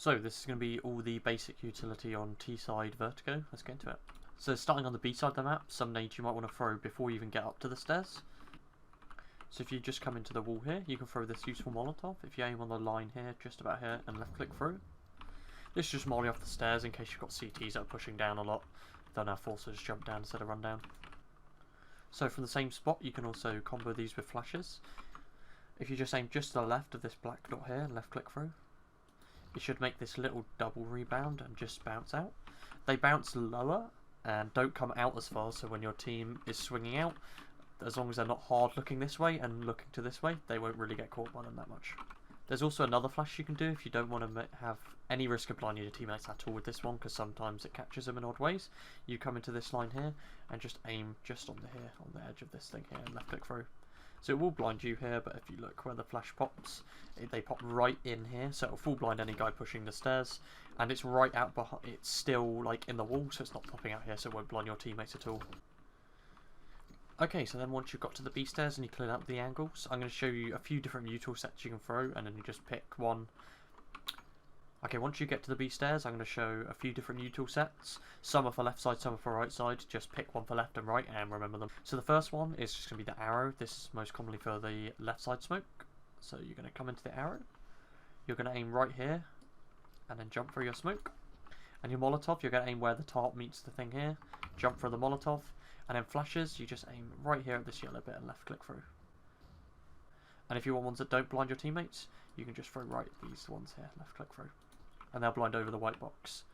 So this is going to be all the basic utility on T-side Vertigo. Let's get into it. So starting on the B side of the map, some nades you might want to throw before you even get up to the stairs. So if you just come into the wall here, you can throw this useful Molotov. If you aim on the line here, just about here, and left click through. This is just molly off the stairs in case you've got CTs that are pushing down a lot. Don't have forces jump down instead of run down. So from the same spot, you can also combo these with flashes. If you just aim just to the left of this black dot here, and left click through, it should make this little double rebound and just bounce out. They bounce lower and don't come out as far, so when your team is swinging out, as long as they're not hard looking this way and looking to this way, they won't really get caught by them that much. There's also another flash you can do if you don't want to have any risk of blinding your teammates at all with this one, because sometimes it catches them in odd ways. You come into this line here and just aim just on the edge of this thing here, and left click through. So it will blind you here, but if you look where the flash pops, they pop right in here, so it'll full blind any guy pushing the stairs, and it's right out behind. It's still like in the wall, so it's not popping out here, so it won't blind your teammates at all. Okay, so then once you've got to the B stairs and you clear out the angles, I'm going to show you a few different util sets you can throw, and then you just pick one. Okay, once you get to the B stairs, I'm going to show a few different util sets. Some are for left side, some are for right side. Just pick one for left and right and remember them. So the first one is just going to be the arrow. This is most commonly for the left side smoke. So you're going to come into the arrow. You're going to aim right here and then jump through your smoke. And your Molotov, you're going to aim where the tarp meets the thing here. Jump through the Molotov. And then flashes, you just aim right here at this yellow bit and left click through. And if you want ones that don't blind your teammates, you can just throw right these ones here, left click through. And they'll blind over the white box.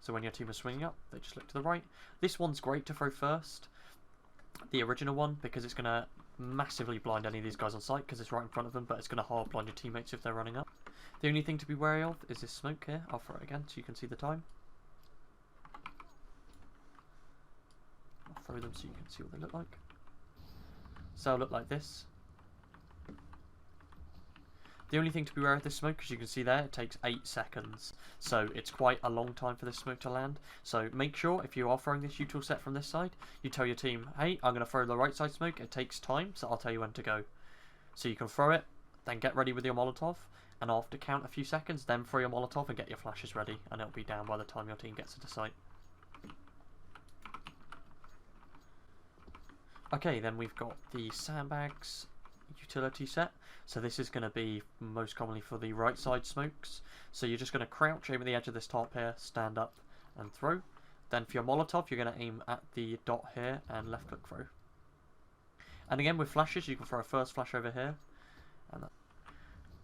So when your team is swinging up, they just look to the right. This one's great to throw first, the original one, because it's going to massively blind any of these guys on sight because it's right in front of them, but it's going to hard blind your teammates if they're running up. The only thing to be wary of is this smoke here. I'll throw it again so you can see the time. I'll throw them so you can see what they look like. So they'll look like this. The only thing to be aware of this smoke, as you can see there, it takes 8 seconds. So it's quite a long time for this smoke to land. So make sure, if you are throwing this util set from this side, you tell your team, hey, I'm going to throw the right side smoke. It takes time, so I'll tell you when to go. So you can throw it, then get ready with your Molotov, and after count a few seconds, then throw your Molotov and get your flashes ready, and it'll be down by the time your team gets into sight. Okay, then we've got the sandbags utility set. So this is going to be most commonly for the right side smokes. So you're just going to crouch, aim at the edge of this tarp here, stand up and throw. Then for your Molotov, you're going to aim at the dot here and left click through. And again with flashes, you can throw a first flash over here. And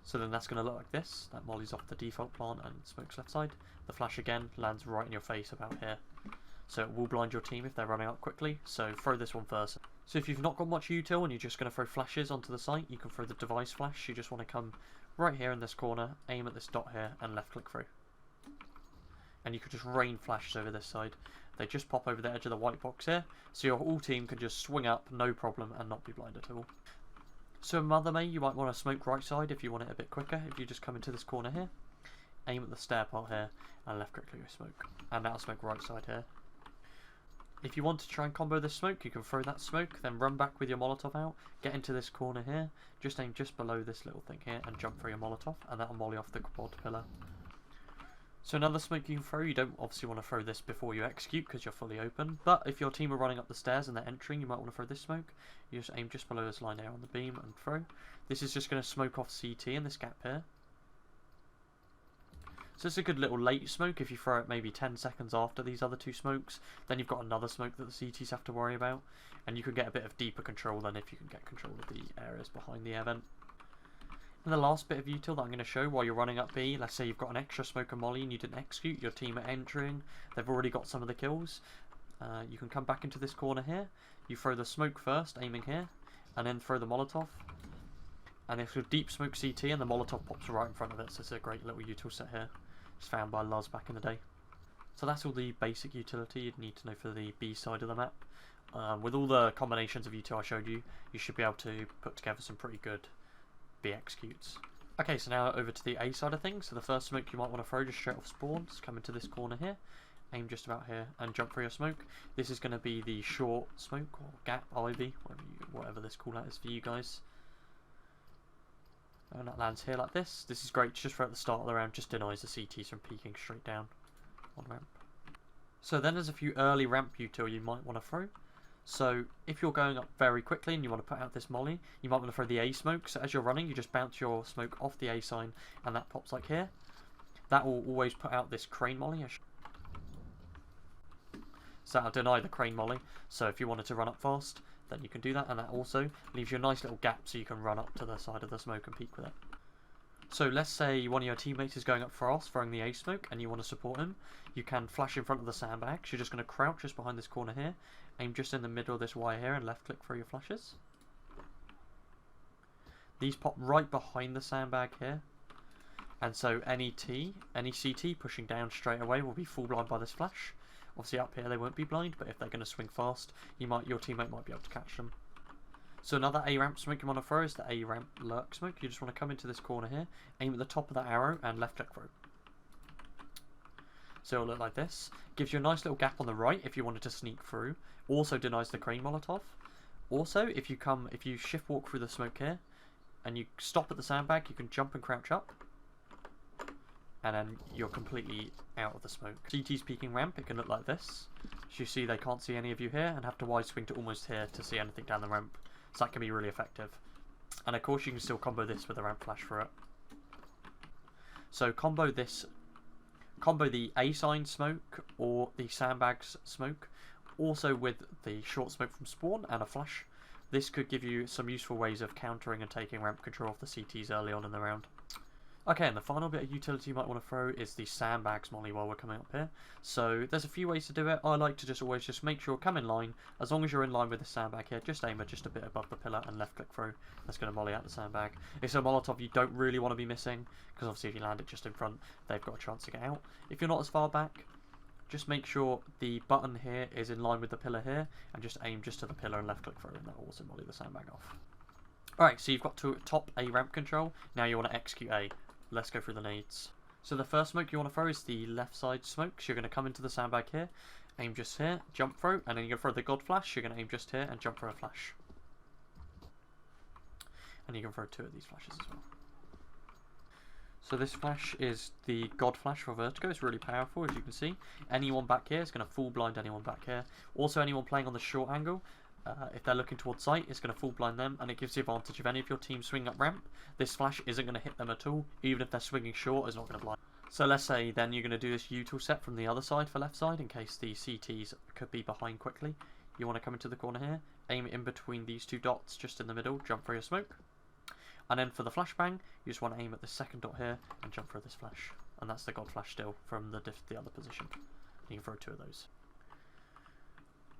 so then that's going to look like this. That mollies off the default plant and smokes left side. The flash again lands right in your face about here. So it will blind your team if they're running up quickly, so throw this one first. So if you've not got much util and you're just going to throw flashes onto the site, you can throw the device flash. You just want to come right here in this corner, aim at this dot here, and left click through. And you can just rain flashes over this side. They just pop over the edge of the white box here, so your whole team can just swing up, no problem, and not be blind at all. So in Mother May, you might want to smoke right side if you want it a bit quicker. If you just come into this corner here, aim at the stair part here, and left click through your smoke. And that'll smoke right side here. If you want to try and combo this smoke, you can throw that smoke, then run back with your Molotov out, get into this corner here, just aim just below this little thing here, and jump through your Molotov, and that'll molly off the quad pillar. So another smoke you can throw, you don't obviously want to throw this before you execute because you're fully open, but if your team are running up the stairs and they're entering, you might want to throw this smoke. You just aim just below this line here on the beam and throw. This is just going to smoke off CT in this gap here. So it's a good little late smoke if you throw it maybe 10 seconds after these other two smokes. Then you've got another smoke that the CTs have to worry about. And you can get a bit of deeper control than if you can get control of the areas behind the event. And the last bit of util that I'm going to show while you're running up B, let's say you've got an extra smoke and molly and you didn't execute, your team are entering, they've already got some of the kills. You can come back into this corner here, you throw the smoke first, aiming here, and then throw the Molotov. And it's a deep smoke CT and the Molotov pops right in front of it, so it's a great little util set here. It's found by Luz back in the day. So that's all the basic utility you'd need to know for the B side of the map. With all the combinations of util I showed you, you should be able to put together some pretty good B executes. Okay, so now over to the A side of things. So the first smoke you might want to throw just straight off spawn, just come into this corner here, aim just about here and jump for your smoke. This is going to be the short smoke or gap ivy, whatever this call out is for you guys. And that lands here like this. This is great just for at the start of the round, just denies the CTs from peeking straight down on ramp. So then there's a few early ramp util you might want to throw. So if you're going up very quickly and you want to put out this molly, you might want to throw the A smoke. So as you're running, you just bounce your smoke off the A sign and that pops like here. That will always put out this crane molly. So that'll deny the crane molly. So if you wanted to run up fast, then you can do that, and that also leaves you a nice little gap so you can run up to the side of the smoke and peek with it. So let's say one of your teammates is going up fast, throwing the A smoke, and you want to support him. You can flash in front of the sandbags. You're just going to crouch just behind this corner here, aim just in the middle of this wire here, and left click for your flashes. These pop right behind the sandbag here, and so any CT pushing down straight away will be full blind by this flash. Obviously up here they won't be blind, but if they're going to swing fast, your teammate might be able to catch them. So another A ramp smoke you want to throw is the A ramp lurk smoke. You just want to come into this corner here, aim at the top of that arrow, and left click through. So it'll look like this. Gives you a nice little gap on the right if you wanted to sneak through. Also denies the crane molotov. Also, if you shift walk through the smoke here, and you stop at the sandbag, you can jump and crouch up. And then you're completely out of the smoke. CT's peeking ramp, it can look like this. As you see, they can't see any of you here and have to wide swing to almost here to see anything down the ramp. So that can be really effective. And of course you can still combo this with a ramp flash for it. So combo the A sign smoke or the sandbags smoke, also with the short smoke from spawn and a flash. This could give you some useful ways of countering and taking ramp control of the CTs early on in the round. Okay, and the final bit of utility you might want to throw is the sandbags molly while we're coming up here. So there's a few ways to do it. I like to always make sure come in line. As long as you're in line with the sandbag here, just aim it just a bit above the pillar and left click through. That's going to molly out the sandbag. It's a molotov you don't really want to be missing, because obviously if you land it just in front, they've got a chance to get out. If you're not as far back, just make sure the button here is in line with the pillar here, and just aim just to the pillar and left click through, and that will also molly the sandbag off. Alright, so you've got to top A ramp control. Now you want to execute A. Let's go through the nades. So the first smoke you want to throw is the left side smoke. So you're going to come into the sandbag here, aim just here, jump through, and then you're going to throw the god flash. You're going to aim just here and jump for a flash. And you can throw 2 of these flashes as well. So this flash is the god flash for Vertigo. It's really powerful, as you can see. Anyone back here is going to full blind anyone back here. Also anyone playing on the short angle, if they're looking towards sight, it's going to full blind them, and it gives the advantage if any of your team swing up ramp, this flash isn't going to hit them at all. Even if they're swinging short, it's not going to blind. So let's say then you're going to do this util set from the other side for left side in case the CTs could be behind quickly. You want to come into the corner here, aim in between these 2 dots just in the middle, jump for your smoke. And then for the flashbang, you just want to aim at the second dot here and jump for this flash. And that's the god flash still from the other position. You can throw 2 of those.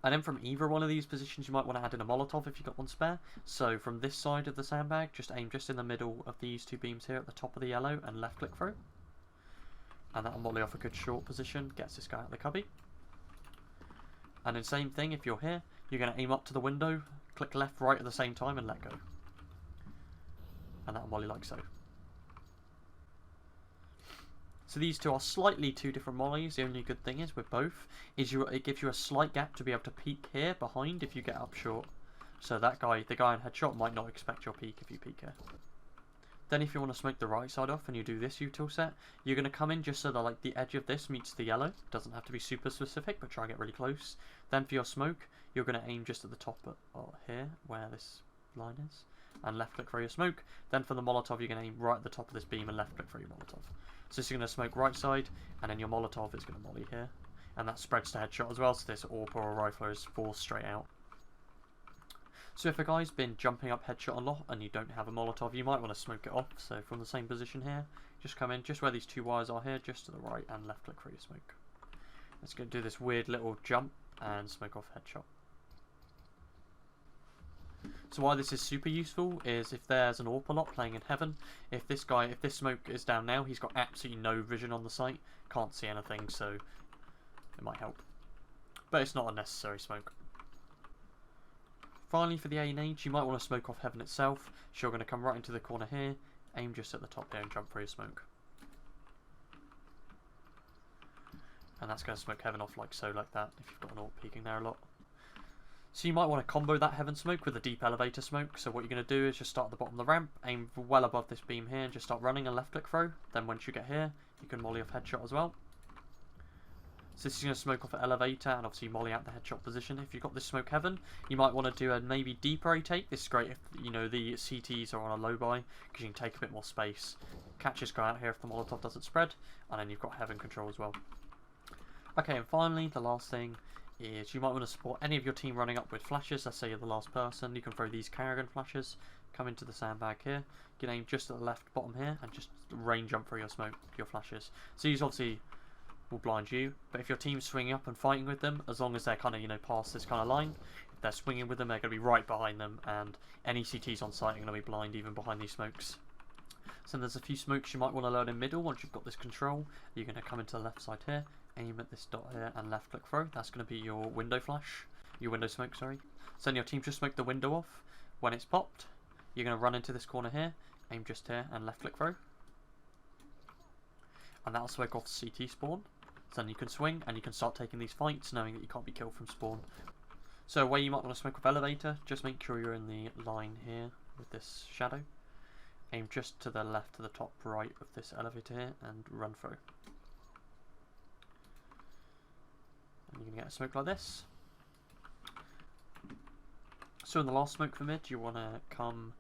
And then from either one of these positions, you might want to add in a molotov if you've got one spare. So from this side of the sandbag, just aim just in the middle of these 2 beams here at the top of the yellow and left click through. And that'll molly off a good short position, gets this guy out of the cubby. And then same thing, if you're here, you're going to aim up to the window, click left, right at the same time and let go. And that'll molly like so. So these 2 are slightly 2 different mollies. The only good thing is with both is it gives you a slight gap to be able to peek here behind if you get up short. So that guy, the guy in headshot, might not expect your peek if you peek here. Then if you want to smoke the right side off and you do this util set, you're going to come in just so that like the edge of this meets the yellow. Doesn't have to be super specific, but try and get really close. Then for your smoke, you're going to aim just at the top here where this line is, and left click for your smoke. Then for the molotov, you're going to aim right at the top of this beam and left click for your molotov. So this is going to smoke right side, and then your molotov is going to molly here. And that spreads to headshot as well, so this AWP or a rifler is forced straight out. So if a guy's been jumping up headshot a lot and you don't have a molotov, you might want to smoke it off. So from the same position here, just come in just where these 2 wires are here, just to the right, and left click for your smoke. Let's go do this weird little jump and smoke off headshot. So why this is super useful is if there's an AWP lot playing in heaven, if this smoke is down now, he's got absolutely no vision on the site, can't see anything, so it might help. But it's not a necessary smoke. Finally, for the A nades, you might want to smoke off heaven itself. So you're going to come right into the corner here, aim just at the top there and jump for your smoke. And that's going to smoke heaven off like so, like that, if you've got an AWP peeking there a lot. So you might want to combo that heaven smoke with a deep elevator smoke. So what you're going to do is just start at the bottom of the ramp, aim well above this beam here, and just start running and left click throw. Then once you get here, you can molly off headshot as well. So this is going to smoke off an elevator and obviously molly out the headshot position. If you've got this smoke heaven, you might want to do a maybe deeper take. This is great if you know the CTs are on a low buy because you can take a bit more space. Catch this guy out here if the Molotov doesn't spread, and then you've got heaven control as well. Okay, and finally the last thing is you might want to support any of your team running up with flashes. Let's say you're the last person, you can throw these Carrigan flashes, come into the sandbag here, you can aim just at the left bottom here and just rain jump through your smoke, your flashes. So these obviously will blind you, but if your team's swinging up and fighting with them, as long as they're kind of, you know, past this kind of line, if they're swinging with them, they're going to be right behind them, and any CTs on site are going to be blind even behind these smokes. So there's a few smokes you might want to load in middle. Once you've got this control, you're going to come into the left side here, aim at this dot here and left click throw. That's going to be your window flash, your window smoke, sorry. So then your team just smoke the window off. When it's popped, you're going to run into this corner here, aim just here and left click throw. And that'll smoke off CT spawn. So then you can swing and you can start taking these fights knowing that you can't be killed from spawn. So where you might want to smoke with elevator, just make sure you're in the line here with this shadow. Aim just to the left, to the top right of this elevator here and run through. And you're going to get a smoke like this. So in the last smoke for mid, you want to come,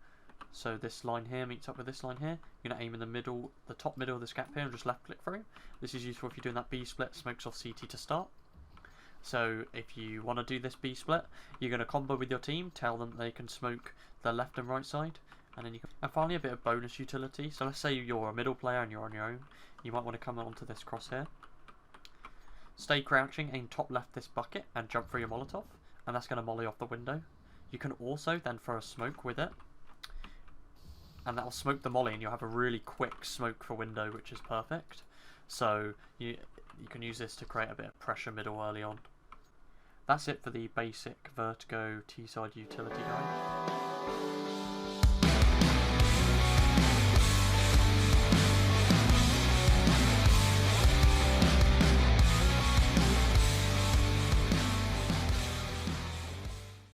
so this line here meets up with this line here. You're going to aim in the middle, the top middle of this gap here and just left click through. This is useful if you're doing that B split, smokes off CT to start. So if you want to do this B split, you're going to combo with your team, tell them they can smoke the left and right side. And then you can, and finally a bit of bonus utility. So let's say you're a middle player and you're on your own. You might want to come onto this crosshair. Stay crouching, aim top left this bucket and jump through your Molotov. And that's going to molly off the window. You can also then throw a smoke with it. And that'll smoke the molly and you'll have a really quick smoke for window, which is perfect. So you can use this to create a bit of pressure middle early on. That's it for the basic Vertigo T-side utility guide.